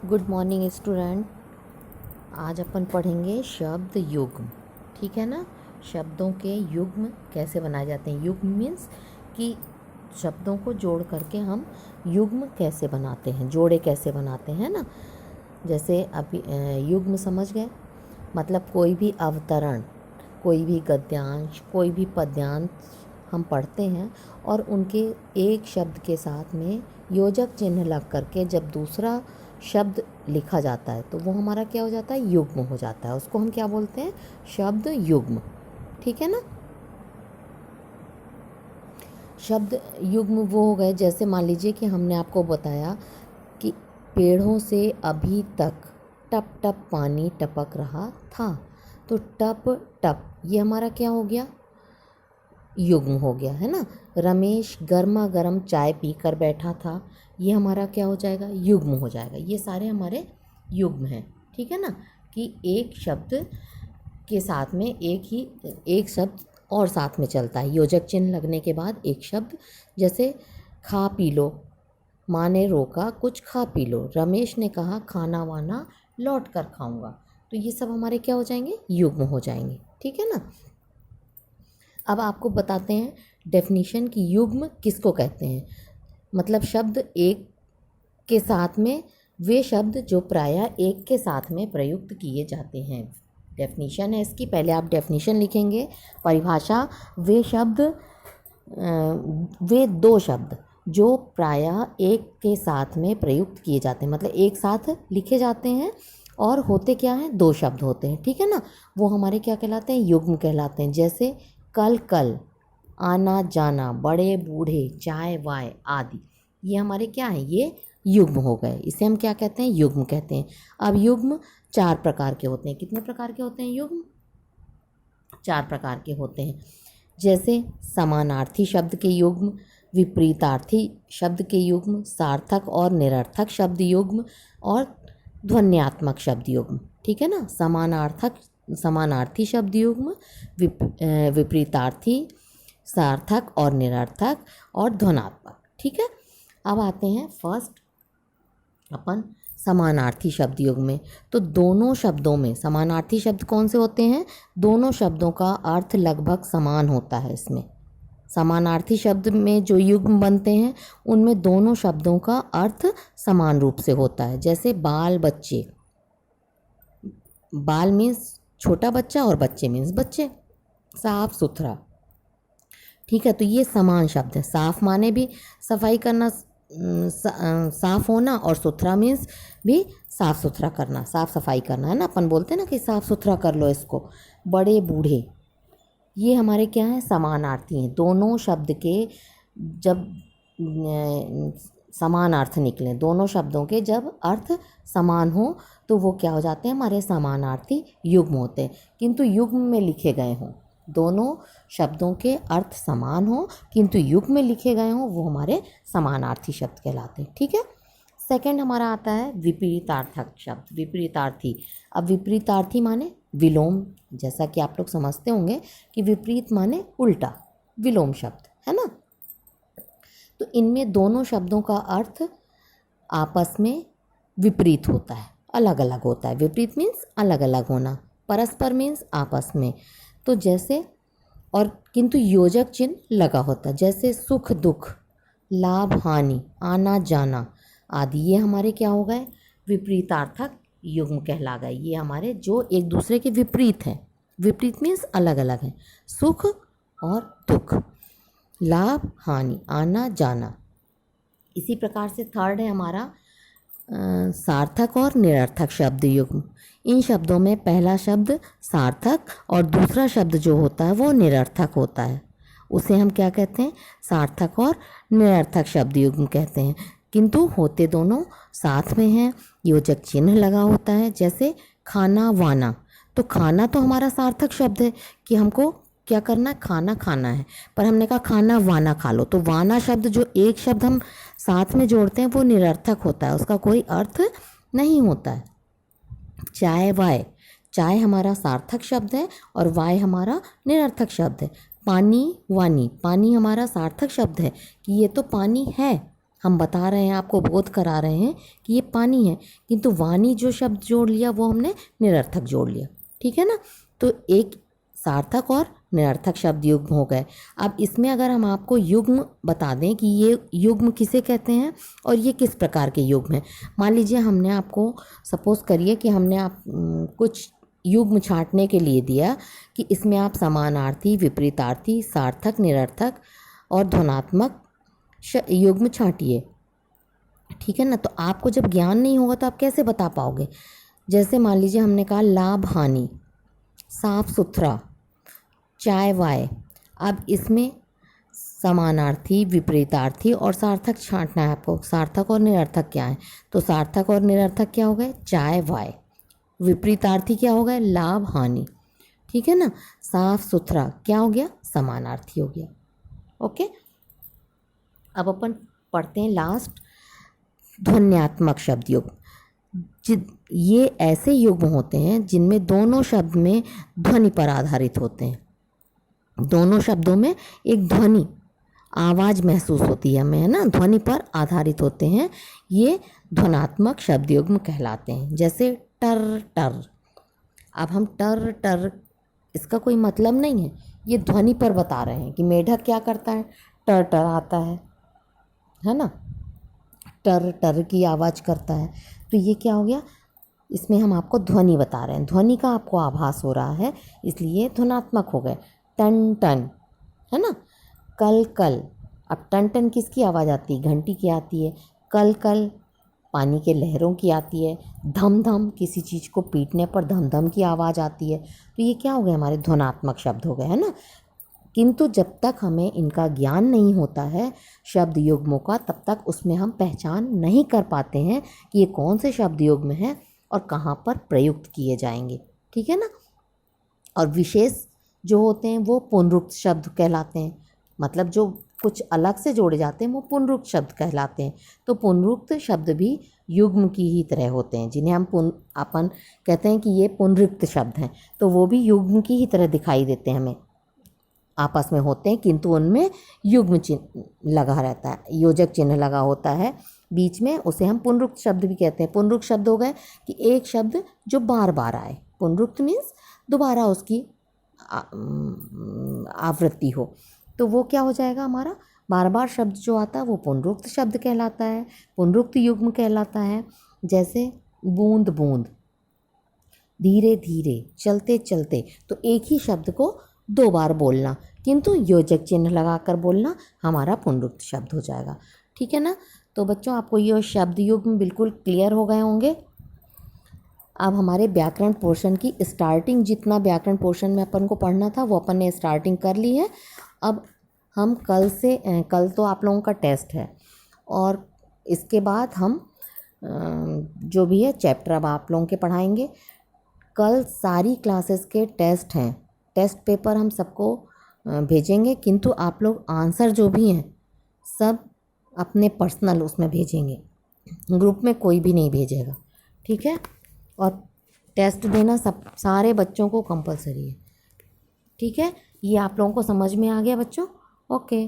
Good morning student. आज अपन पढ़ेंगे शब्द युग्म। ठीक है ना। शब्दों के युग्म कैसे बनाए जाते हैं। युग्म मीन्स कि शब्दों को जोड़ करके हम युग्म कैसे बनाते हैं, जोड़े कैसे बनाते हैं ना। जैसे अभी युग्म समझ गए, मतलब कोई भी अवतरण, कोई भी गद्यांश, कोई भी पद्यांश हम पढ़ते हैं और उनके एक शब्द के साथ में योजक चिन्ह लग करके जब दूसरा शब्द लिखा जाता है तो वो हमारा क्या हो जाता है, युग्म हो जाता है। उसको हम क्या बोलते हैं, शब्द युग्म। ठीक है ना। शब्द युग्म वो हो गए, जैसे मान लीजिए कि हमने आपको बताया कि पेड़ों से अभी तक टप टप पानी टपक रहा था, तो टप टप ये हमारा क्या हो गया, युग्म हो गया है ना। रमेश गर्मा गर्म चाय पीकर बैठा था, ये हमारा क्या हो जाएगा, युग्म हो जाएगा। ये सारे हमारे युग्म हैं। ठीक है ना, कि एक शब्द के साथ में एक शब्द और साथ में चलता है, योजक चिन्ह लगने के बाद एक शब्द। जैसे खा पी लो, माँ ने रोका कुछ खा पी लो, रमेश ने कहा खाना वाना लौट कर खाऊंगा, तो ये सब हमारे क्या हो जाएंगे, युग्म हो जाएंगे। ठीक है ना। अब आपको बताते हैं डेफिनीशन की युग्म किसको कहते हैं। मतलब शब्द एक के साथ में वे शब्द जो प्रायः एक के साथ में प्रयुक्त किए जाते हैं। डेफिनीशन है इसकी, पहले आप डेफिनीशन लिखेंगे। परिभाषा, वे दो शब्द जो प्रायः एक के साथ में प्रयुक्त किए जाते हैं, मतलब एक साथ लिखे जाते हैं और होते क्या हैं, दो शब्द होते हैं। ठीक है ना, वो हमारे क्या कहलाते हैं, युग्म कहलाते हैं। जैसे कल कल, आना जाना, बड़े बूढ़े, चाय वाय आदि, ये हमारे क्या हैं, ये युग्म हो गए। इसे हम क्या कहते हैं, युग्म कहते हैं। अब युग्म चार प्रकार के होते हैं। कितने प्रकार के होते हैं युग्म, चार प्रकार के होते हैं। जैसे समानार्थी शब्द के युग्म, विपरीतार्थी शब्द के युग्म, सार्थक और निरर्थक शब्द युग्म और ध्वन्यात्मक शब्द युग्म। ठीक है ना। समानार्थी शब्द युग्म, विपरीतार्थी, सार्थक और निरर्थक और ध्वन्यात्मक। ठीक है। अब आते हैं फर्स्ट अपन समानार्थी शब्द युग्म में। तो दोनों शब्दों में समानार्थी शब्द कौन से होते हैं, दोनों शब्दों का अर्थ लगभग समान होता है। इसमें समानार्थी शब्द में जो युग्म बनते हैं उनमें दोनों शब्दों का अर्थ समान रूप से होता है। जैसे बाल बच्चे, बाल मीन्स छोटा बच्चा और बच्चे मीन्स बच्चे। साफ सुथरा, ठीक है, तो ये समान शब्द है। साफ माने भी सफाई करना, साफ होना, और सुथरा मीन्स भी साफ सुथरा करना, साफ सफाई करना, है ना। अपन बोलते हैं ना कि साफ सुथरा कर लो इसको। बड़े बूढ़े, ये हमारे क्या हैं, समानार्थी हैं। दोनों शब्द के जब समान अर्थ निकलें, दोनों शब्दों के जब अर्थ समान हो तो वो क्या हो जाते हैं, हमारे समानार्थी युग्म होते हैं। किंतु युग्म में लिखे गए हों, दोनों शब्दों के अर्थ समान हो किंतु युग्म में लिखे गए हों, वो हमारे समानार्थी शब्द कहलाते हैं। ठीक है। सेकंड हमारा आता है विपरीतार्थक शब्द, विपरीतार्थी। अब विपरीतार्थी माने विलोम, जैसा कि आप लोग समझते होंगे कि विपरीत माने उल्टा, विलोम शब्द, है ना। तो इनमें दोनों शब्दों का अर्थ आपस में विपरीत होता है, अलग अलग होता है। विपरीत मीन्स अलग अलग होना, परस्पर मीन्स आपस में। तो जैसे, और किंतु योजक चिन्ह लगा होता है। जैसे सुख दुख, लाभ हानि, आना जाना आदि, ये हमारे क्या हो गए, विपरीतार्थक युग्म कहला गए। ये हमारे जो एक दूसरे के विपरीत हैं, विपरीत मीन्स अलग अलग हैं। सुख और दुख, लाभ हानि, आना जाना। इसी प्रकार से थर्ड है हमारा सार्थक और निरर्थक शब्द युग्म। इन शब्दों में पहला शब्द सार्थक और दूसरा शब्द जो होता है वो निरर्थक होता है। उसे हम क्या कहते हैं, सार्थक और निरर्थक शब्द युग्म कहते हैं। किंतु होते दोनों साथ में हैं, योजक चिन्ह लगा होता है। जैसे खाना वाना, तो खाना तो हमारा सार्थक शब्द है कि हमको क्या करना है, खाना खाना है, पर हमने कहा खाना वाना खा लो, तो वाना शब्द जो एक शब्द हम साथ में जोड़ते हैं वो निरर्थक होता है, उसका कोई अर्थ नहीं होता है। चाय वाय, चाय हमारा सार्थक शब्द है और वाय हमारा निरर्थक शब्द है। पानी वानी, पानी हमारा सार्थक शब्द है कि ये तो पानी है, हम बता रहे हैं, आपको बोध करा रहे हैं कि ये पानी है, किंतु वाणी जो शब्द जोड़ लिया वो हमने निरर्थक जोड़ लिया। ठीक है ना। तो एक सार्थक और निरर्थक शब्द युग्म हो गए। अब इसमें अगर हम आपको युग्म बता दें कि ये युग्म किसे कहते हैं और ये किस प्रकार के युग्म हैं। मान लीजिए हमने आपको सपोज़ करिए कि हमने आप कुछ युग्म छांटने के लिए दिया कि इसमें आप समानार्थी, विपरीतार्थी, सार्थक, निरर्थक और ध्वनात्मक युग्म छांटिए। ठीक है ना। तो आपको जब ज्ञान नहीं होगा तो आप कैसे बता पाओगे। जैसे मान लीजिए हमने कहा लाभ हानि, साफ सुथरा, चाय वाय। अब इसमें समानार्थी, विपरीतार्थी और सार्थक छांटना है आपको। सार्थक और निरर्थक क्या है, तो सार्थक और निरर्थक क्या हो गए, चाय वाय। विपरीतार्थी क्या हो गए, लाभ हानि। ठीक है ना। साफ सुथरा क्या हो गया, समानार्थी हो गया। ओके। अब अपन पढ़ते हैं लास्ट, ध्वन्यात्मक शब्द युग्म। ये ऐसे युग्म होते हैं जिनमें दोनों शब्द में ध्वनि पर आधारित होते हैं। दोनों शब्दों में एक ध्वनि, आवाज़ महसूस होती है हमें, है ना, ध्वनि पर आधारित होते हैं। ये ध्वनात्मक शब्द युग्म कहलाते हैं। जैसे टर टर। अब हम टर टर, इसका कोई मतलब नहीं है, ये ध्वनि पर बता रहे हैं कि मेढक क्या करता है, टर टर आता है ना, टर टर की आवाज़ करता है। तो ये क्या हो गया, इसमें हम आपको ध्वनि बता रहे हैं, ध्वनि का आपको आभास हो रहा है, इसलिए ध्वनात्मक हो गए। टन टन, है ना, कल कल। अब टन टन किसकी आवाज़ आती है, घंटी की आती है। कल कल पानी के लहरों की आती है। धम धम, किसी चीज़ को पीटने पर धम धम की आवाज़ आती है। तो ये क्या हो गए, हमारे ध्वनात्मक शब्द हो गए, है ना। किंतु जब तक हमें इनका ज्ञान नहीं होता है शब्द युग्मों का, तब तक उसमें हम पहचान नहीं कर पाते हैं कि ये कौन से शब्द युग्म हैं और कहाँ पर प्रयुक्त किए जाएंगे। ठीक है ना। और विशेष जो होते हैं वो पुनरुक्त शब्द कहलाते हैं, मतलब जो कुछ अलग से जोड़े जाते हैं वो पुनरुक्त शब्द कहलाते हैं। तो पुनरुक्त शब्द भी युग्म की ही तरह होते हैं, जिन्हें हम अपन कहते हैं कि ये पुनरुक्त शब्द हैं, तो वो भी युग्म की ही तरह दिखाई देते हैं हमें, आपस में होते हैं, किंतु उनमें युग्म चिन्ह लगा रहता है, योजक चिन्ह लगा होता है बीच में, उसे हम पुनरुक्त शब्द भी कहते हैं। पुनरुक्त शब्द हो गए कि एक शब्द जो बार बार आए, पुनरुक्त मीन्स दोबारा उसकी आवृत्ति हो, तो वो क्या हो जाएगा, हमारा बार बार शब्द जो आता है वो पुनरुक्त शब्द कहलाता है, पुनरुक्त युग्म कहलाता है। जैसे बूंद बूंद, धीरे धीरे, चलते चलते, तो एक ही शब्द को दो बार बोलना किंतु योजक चिन्ह लगाकर बोलना हमारा पुनरुक्त शब्द हो जाएगा। ठीक है ना। तो बच्चों आपको ये शब्द युग्म बिल्कुल क्लियर हो गए होंगे। अब हमारे व्याकरण पोर्शन की स्टार्टिंग, जितना व्याकरण पोर्शन में अपन को पढ़ना था वो अपन ने स्टार्टिंग कर ली है। अब हम कल तो आप लोगों का टेस्ट है और इसके बाद हम जो भी है चैप्टर अब आप लोगों के पढ़ाएंगे। कल सारी क्लासेस के टेस्ट हैं, टेस्ट पेपर हम सबको भेजेंगे, किंतु आप लोग आंसर जो भी हैं सब अपने पर्सनल उसमें भेजेंगे, ग्रुप में कोई भी नहीं भेजेगा। ठीक है। और टेस्ट देना सब सारे बच्चों को कंपलसरी है। ठीक है। ये आप लोगों को समझ में आ गया बच्चों। ओके।